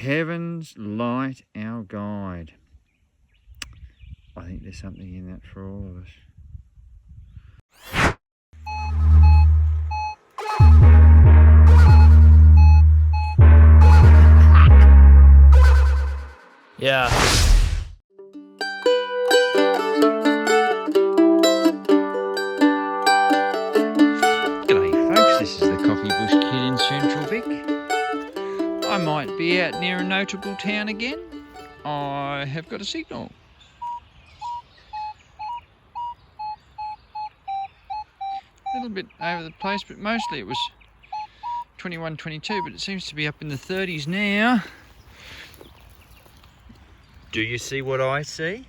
Heavens light our guide. I think there's something in that for all of us. Yeah. G'day folks, this is the Coffee Bush Kid in Central Vic. I might be out near a notable town again. I have got a signal. A little bit over the place, but mostly it was 21, 22, but it seems to be up in the 30s now. Do you see what I see?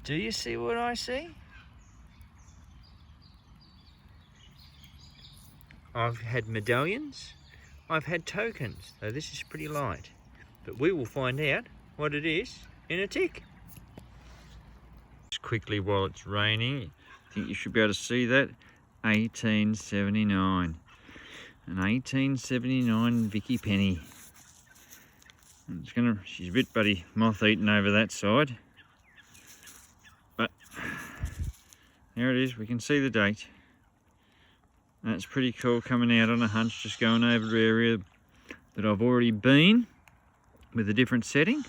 Do you see what I see? I've had medallions, I've had tokens, so this is pretty light. But we will find out what it is in a tick. Just quickly while it's raining, I think you should be able to see that. 1879. An 1879 Vicky Penny. She's a bit bloody moth-eaten over that side. But there it is, we can see the date. That's pretty cool, coming out on a hunch, just going over the area that I've already been with a different setting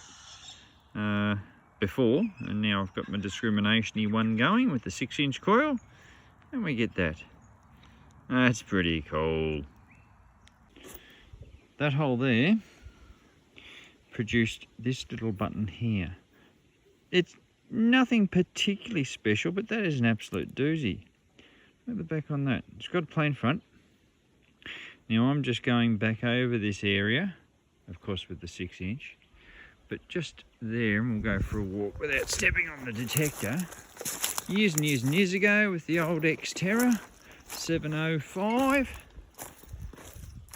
before, and now I've got my discrimination-y one going with the 6-inch coil, and we get that. That's pretty cool. That hole there produced this little button here. It's nothing particularly special, but that is an absolute doozy. Look at the back on that. It's got a plain front. Now I'm just going back over this area, of course with the 6-inch, but just there, and we'll go for a walk without stepping on the detector. Years and years and years ago with the old X-Terra 705,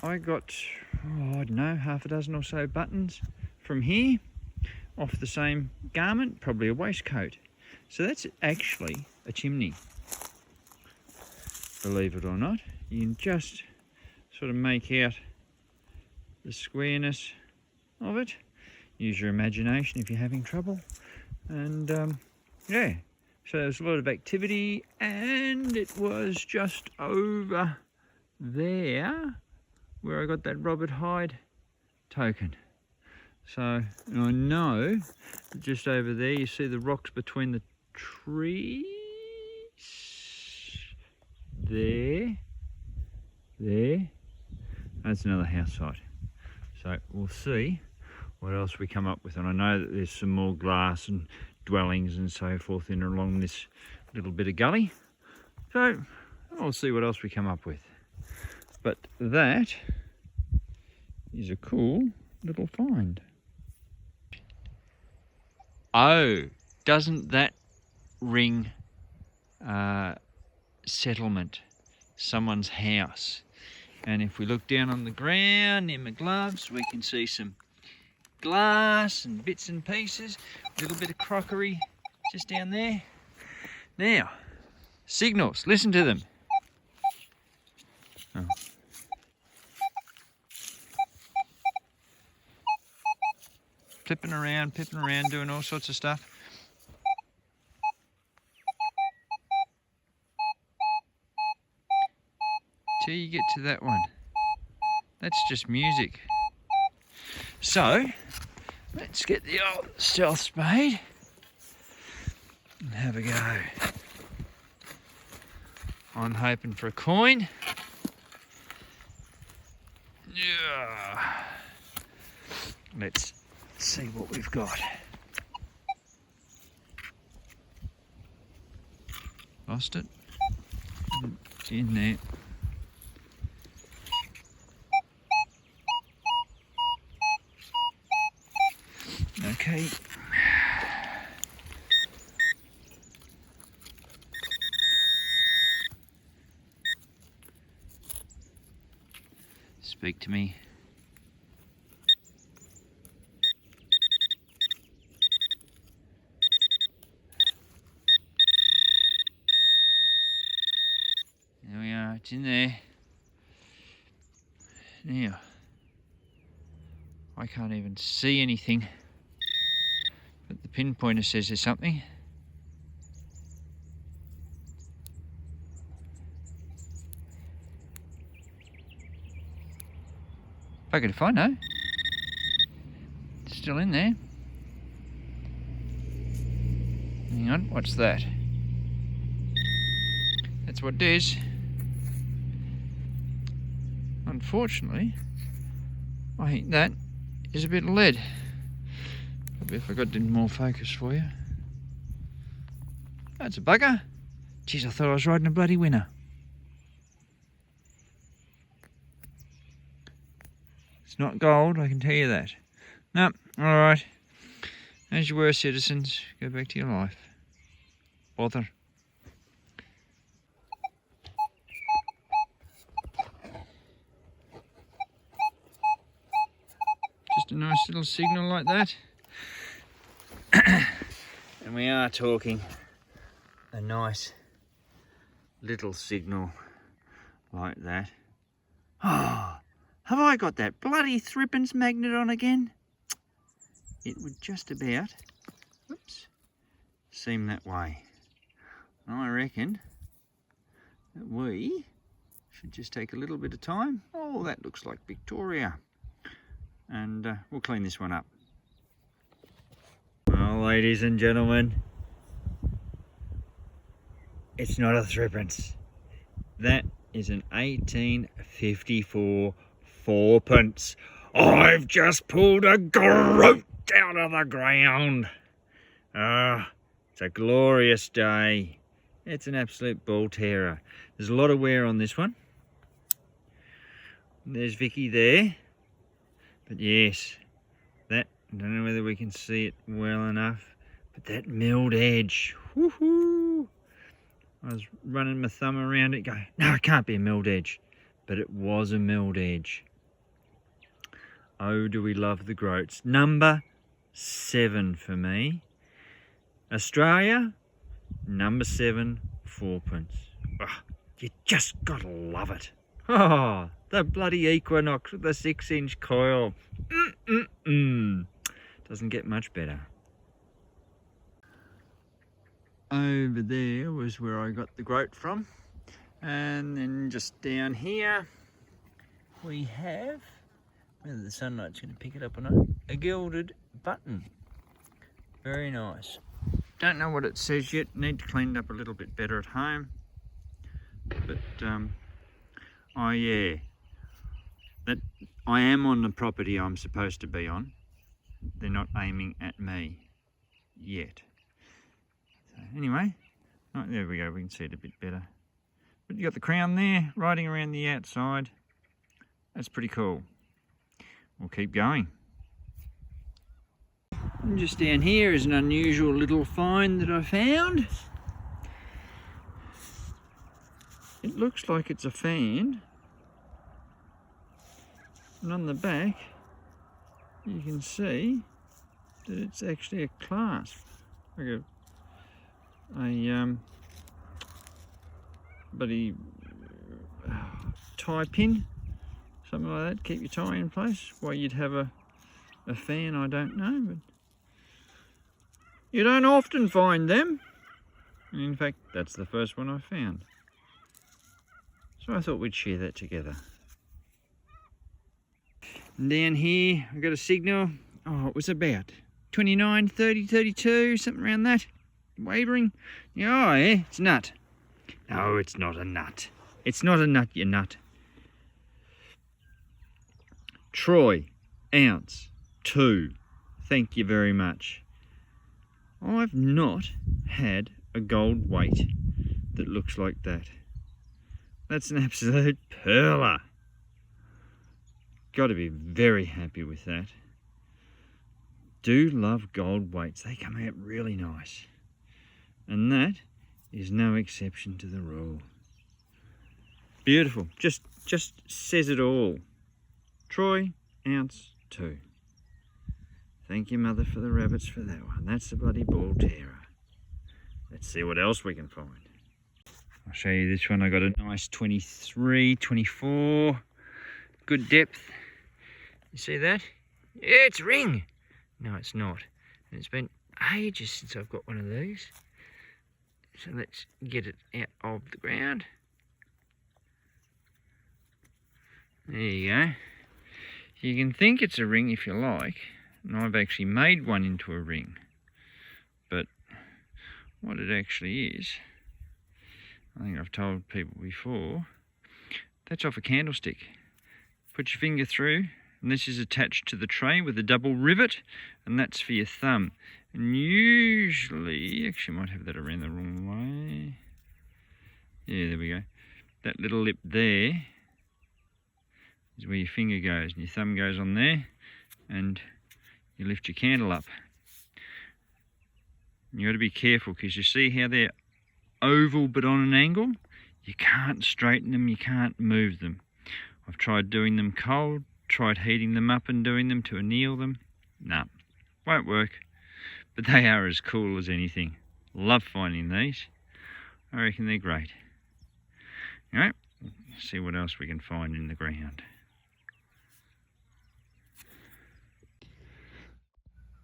I got, I don't know, half a dozen or so buttons from here off the same garment, probably a waistcoat. So that's actually a chimney, believe it or not. You can just sort of make out the squareness of it. Use your imagination if you're having trouble. And yeah, so there's a lot of activity, and it was just over there where I got that Robert Hyde token. So I know that just over there you see the rocks between the trees. There. That's another house site. So we'll see what else we come up with. And I know that there's some more glass and dwellings and so forth in along this little bit of gully. So we'll see what else we come up with. But that is a cool little find. Oh, doesn't that ring settlement? Someone's house. And if we look down on the ground near my gloves, we can see some glass and bits and pieces, a little bit of crockery just down there. Now, signals, listen to them. Oh. Flipping around, doing all sorts of stuff. Till you get to that one. That's just music. So, let's get the old stealth spade and have a go. I'm hoping for a coin. Yeah. Let's see what we've got. Lost it. It's in there. Okay. Speak to me. There we are, it's in there. Now, I can't even see anything. But the pinpointer says there's something. Bugger if I know. It's still in there. Hang on, what's that? That's what it is. Unfortunately, I think that is a bit of lead. Probably if I got in more focus for you. That's a bugger. Jeez, I thought I was riding a bloody winner. It's not gold, I can tell you that. No, alright. As you were, citizens, go back to your life. Bother. Just a nice little signal like that. And we are talking a nice little signal like that. Oh, have I got that bloody threepence magnet on again? It would just about, whoops, seem that way. I reckon that we should just take a little bit of time. Oh, that looks like Victoria. And we'll clean this one up. Well, ladies and gentlemen, it's not a threepence. That is an 1854 fourpence. I've just pulled a GROAT out of the ground. Ah, it's a glorious day. It's an absolute ball terror. There's a lot of wear on this one. There's Vicky there. But yes, that, I don't know whether we can see it well enough, but that milled edge, woohoo! I was running my thumb around it going, no, it can't be a milled edge. But it was a milled edge. Oh, do we love the GROATs. Number 7 for me. Australia, number 7, fourpence. Oh, you just gotta love it. Oh, the bloody Equinox with the 6-inch coil. Doesn't get much better. Over there was where I got the GROAT from. And then just down here, we have, whether the sunlight's going to pick it up or not, a gilded button. Very nice. Don't know what it says yet. Need to clean it up a little bit better at home. But, oh yeah, that I am on the property I'm supposed to be on. They're not aiming at me yet. So anyway, oh, there we go, we can see it a bit better. But you got the crown there, riding around the outside. That's pretty cool. We'll keep going. And just down here is an unusual little find that I found. It looks like it's a fan. And on the back, you can see that it's actually a clasp. Like a bloody tie pin, something like that, keep your tie in place. Why you'd have a fan, I don't know, but you don't often find them. And in fact, that's the first one I found. So I thought we'd share that together. And down here, I've got a signal. Oh, it was about 29, 30, 32, something around that. Wavering. Oh, yeah, it's a nut. No, it's not a nut. It's not a nut, you nut. Troy, ounce, 2. Thank you very much. I've not had a gold weight that looks like that. That's an absolute pearler. Got to be very happy with that. Do love gold weights. They come out really nice. And that is no exception to the rule. Beautiful. Just says it all. Troy, ounce, 2. Thank you, Mother, for the rabbits for that one. That's the bloody ball terror. Let's see what else we can find. I'll show you this one. I got a nice 23, 24. Good depth. You see that? Yeah, it's a ring. No, it's not. And it's been ages since I've got one of these. So let's get it out of the ground. There you go. You can think it's a ring if you like, and I've actually made one into a ring. But what it actually is, I think I've told people before, that's off a candlestick. Put your finger through, and this is attached to the tray with a double rivet, and that's for your thumb. And usually, actually I might have that around the wrong way. Yeah, there we go. That little lip there is where your finger goes, and your thumb goes on there, and you lift your candle up. You got to be careful, because you see how they're oval but on an angle? You can't straighten them, you can't move them. I've tried doing them cold, tried heating them up and doing them to anneal them. No, won't work. But they are as cool as anything. Love finding these. I reckon they're great. Alright, let's see what else we can find in the ground.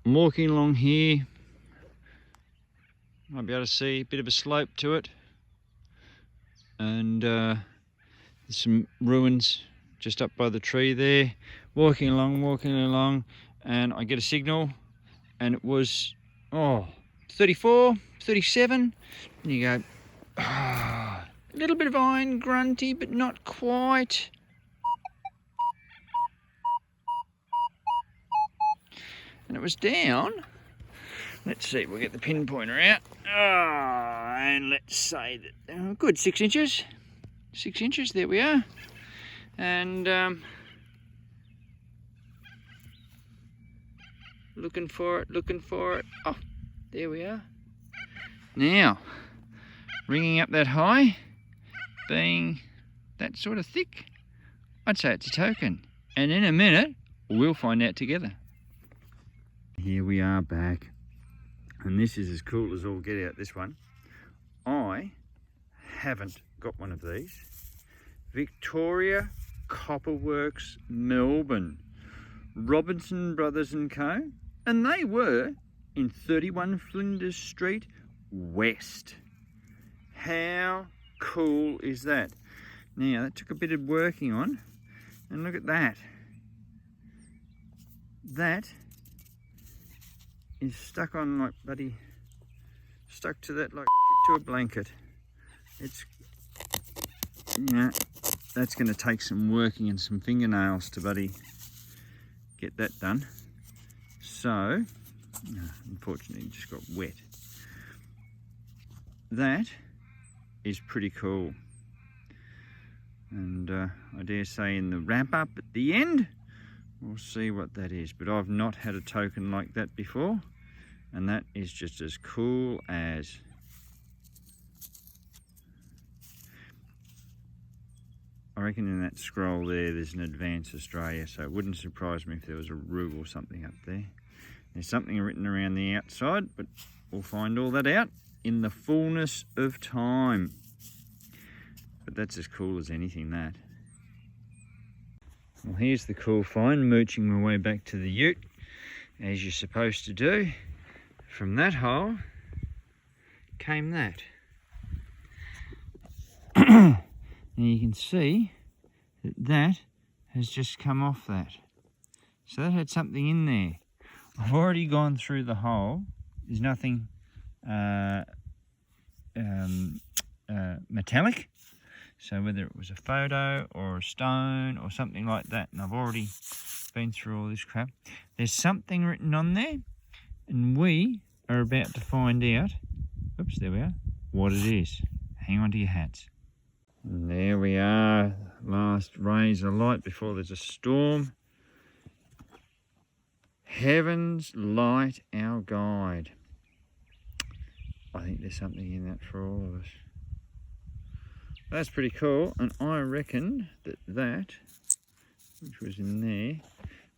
I'm walking along here. Might be able to see a bit of a slope to it. And there's some ruins just up by the tree there. Walking along, and I get a signal, and it was, 34, 37. And you go, a little bit of iron grunty, but not quite. And it was down. Let's see, we'll get the pinpointer out. And let's say that, good 6 inches. 6 inches, there we are. And looking for it. Oh, there we are. Now, ringing up that high, being that sort of thick, I'd say it's a token. And in a minute, we'll find out together. Here we are back. And this is as cool as all get out, this one. I haven't got one of these. Victoria Copperworks, Melbourne. Robinson Brothers & Co. And they were in 31 Flinders Street West. How cool is that? Now, that took a bit of working on. And look at that. That is stuck on like bloody, stuck to that like to a blanket. It's, that's going to take some working and some fingernails to bloody get that done. So, unfortunately, it just got wet. That is pretty cool. And I dare say in the wrap up at the end, we'll see what that is. But I've not had a token like that before. And that is just as cool as. I reckon in that scroll there's an Advance Australia, so it wouldn't surprise me if there was a rue or something up there. There's something written around the outside, but we'll find all that out in the fullness of time. But that's as cool as anything, that. Well, here's the cool find, mooching my way back to the ute, as you're supposed to do. From that hole came that. And you can see that that has just come off that. So that had something in there. I've already gone through the hole. There's nothing metallic. So whether it was a photo or a stone or something like that, and I've already been through all this crap. There's something written on there, and we are about to find out, oops, there we are, what it is. Hang on to your hats. And there we are, last rays of light before there's a storm. Heaven's light, our guide. I think there's something in that for all of us. That's pretty cool, and I reckon that, which was in there,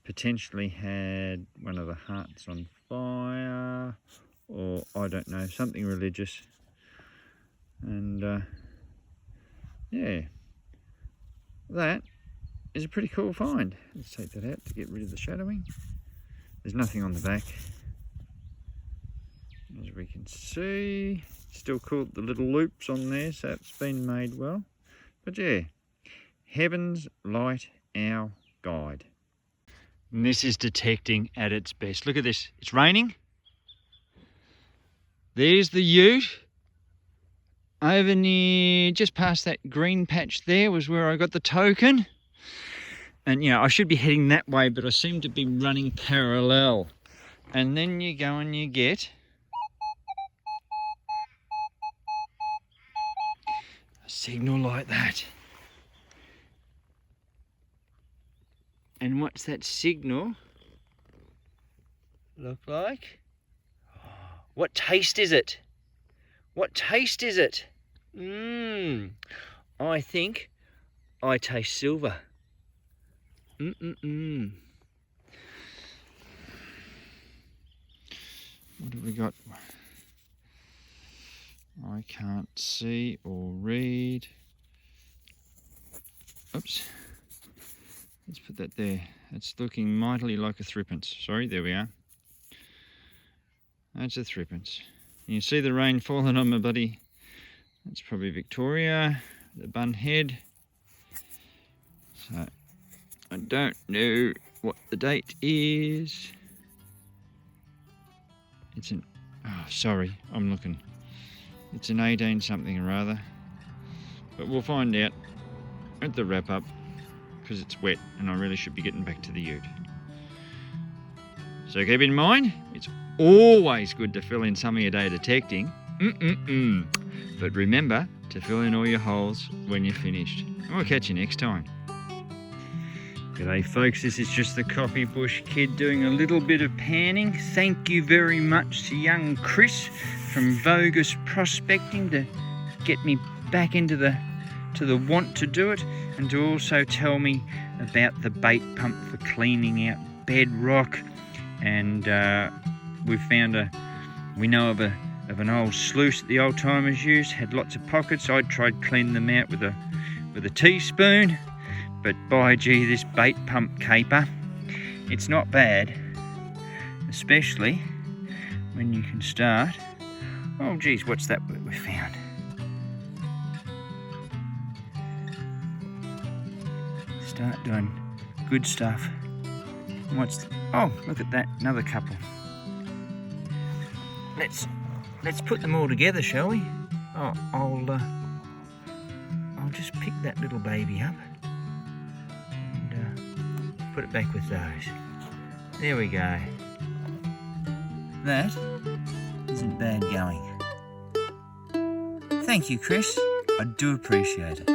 potentially had one of the hearts on fire, or I don't know, something religious. And yeah, that is a pretty cool find. Let's take that out to get rid of the shadowing. There's nothing on the back. As we can see, still caught the little loops on there, so it's been made well. But yeah, Heaven's Light, our guide. And this is detecting at its best. Look at this, it's raining. There's the ute. Over near, just past that green patch there was where I got the token. And you know, I should be heading that way, but I seem to be running parallel. And then you go and you get a signal like that. And what's that signal look like? What taste is it? What taste is it? I think I taste silver. What have we got? I can't see or read. Oops. Let's put that there. It's looking mightily like a threepence. Sorry, there we are. That's a threepence. You see the rain falling on my buddy. That's probably Victoria, the bun head. So I don't know what the date is. It's an, oh sorry, I'm looking. It's an 18 something or other. But we'll find out at the wrap up, because it's wet and I really should be getting back to the ute. So keep in mind, it's always good to fill in some of your day detecting. But remember to fill in all your holes when you're finished. And we'll catch you next time. G'day folks, this is just the Coffee Bush Kid doing a little bit of panning. Thank you very much to young Chris from Vogus Prospecting to get me back into the want to do it, and to also tell me about the bait pump for cleaning out bedrock. And we know of an old sluice that the old timers used, had lots of pockets. I tried cleaning them out with a teaspoon, but by gee, this bait pump caper, it's not bad, especially when you can start. Oh geez, what's that we found? Start doing good stuff. Oh, look at that, another couple. Let's put them all together, shall we? Oh, I'll just pick that little baby up and put it back with those. There we go. That isn't bad going. Thank you, Chris. I do appreciate it.